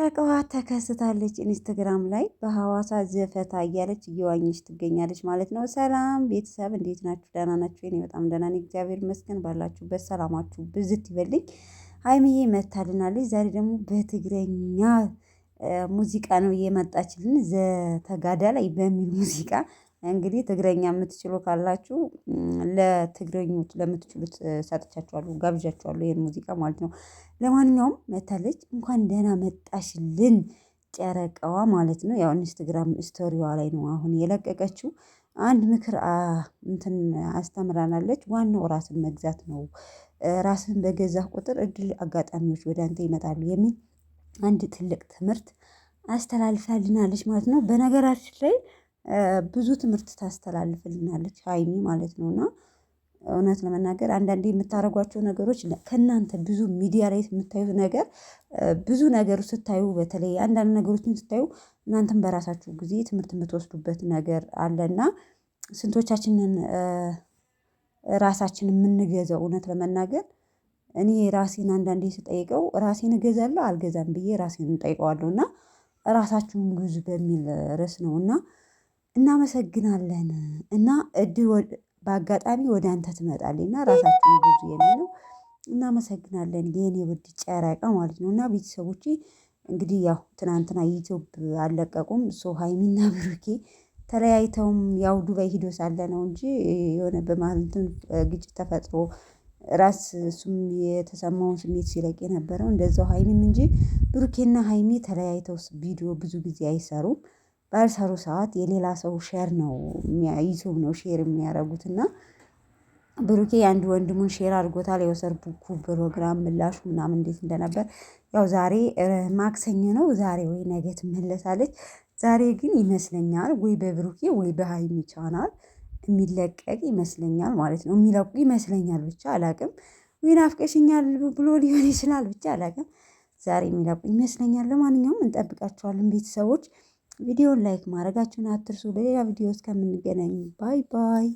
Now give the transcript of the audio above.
ጨረቃዋ ተከስታለች ኢንስታግራም ላይ በሐዋሳ ዘፈታ እያለች እየዋኘች ትገኛለች ማለት ነው። ሰላም ቤተሰብ እንዴት ናችሁ? ደህና ናችሁ? እኔ በጣም ደህና ነኝ፣ እግዚአብሔር ይመስገን። ባላችሁበት ሰላማችሁ ብዝት ይበልኝ። ሀይሚዬ መታልናለች። ዛሬ ደግሞ በትግረኛ ሙዚቃ ነው እየመጣችልን። ዘተጋዳ ላይ በሚል ሙዚቃ እንግዲህ ትግረኛ የምትችሉ ካላችሁ ለትግረኞች ለምትችሉት ሰጥቻችኋለሁ፣ ጋብዣችኋለሁ ይሄን ሙዚቃ ማለት ነው። ለማንኛውም መታለች፣ እንኳን ደህና መጣሽልን ጨረቃዋ ማለት ነው። ያው ኢንስታግራም ስቶሪዋ ላይ ነው አሁን የለቀቀችው። አንድ ምክር እንትን አስተምራናለች። ዋናው ራስን መግዛት ነው። ራስን በገዛህ ቁጥር እድል አጋጣሚዎች ወደ አንተ ይመጣሉ የሚል አንድ ትልቅ ትምህርት አስተላልፋልናለች ማለት ነው። በነገራችን ላይ ብዙ ትምህርት ታስተላልፍልናለች ሀይሚ ማለት ነው። እና እውነት ለመናገር አንዳንዴ የምታደርጓቸው ነገሮች ከእናንተ ብዙ ሚዲያ ላይ የምታዩት ነገር ብዙ ነገሩ ስታዩ በተለይ አንዳንድ ነገሮችን ስታዩ እናንተም በራሳችሁ ጊዜ ትምህርት የምትወስዱበት ነገር አለና ስንቶቻችንን ራሳችንን የምንገዛው እውነት ለመናገር እኔ ራሴን አንዳንዴ ስጠይቀው ራሴን እገዛለሁ አልገዛም ብዬ ራሴን እጠይቀዋለሁ። እና ራሳችሁን ግዙ በሚል ርዕስ ነው። እና እናመሰግናለን። እና እድል በአጋጣሚ ወደ አንተ ትመጣለች እና ራሳችሁን ግዙ የሚለው እናመሰግናለን የኔ ውድ ጨረቃ ማለት ነው። እና ቤተሰቦቼ እንግዲህ ያው ትናንትና ዩቲዩብ አልለቀቁም። ሶ ሀይሚና ብሩኬ ተለያይተውም ያው ዱባይ ሂዶ ሳለ ነው እንጂ የሆነ በመሃል እንትን ግጭት ተፈጥሮ ራስ እሱም የተሰማውን ስሜት ሲለቅ የነበረው እንደዛው ሀይሚም እንጂ ብሩኬና ሀይሚ ተለያይተው ቪዲዮ ብዙ ጊዜ አይሰሩም። ባልሰሩ ሰዓት የሌላ ሰው ሼር ነው ዩቲዩብ ነው ሼር የሚያደርጉት። እና ብሩኬ አንድ ወንድሙን ሼር አድርጎታል። የሰርጉ ፕሮግራም ምላሹ ምናምን እንዴት እንደነበር ያው ዛሬ ማክሰኞ ነው። ዛሬ ወይ ነገ ትመለሳለች። ዛሬ ግን ይመስለኛል ወይ በብሩኬ ወይ በሃይሚ ቻናል የሚለቀቅ ይመስለኛል ማለት ነው። የሚለቁ ይመስለኛል ብቻ አላውቅም። ወይ ናፍቀሽኛል ብሎ ሊሆን ይችላል ብቻ አላውቅም። ዛሬ የሚለቁ ይመስለኛል። ለማንኛውም እንጠብቃቸዋለን ቤተሰቦች። ቪዲዮን ላይክ ማድረጋችሁን አትርሱ። በሌላ ቪዲዮ እስከምንገናኝ ባይ ባይ።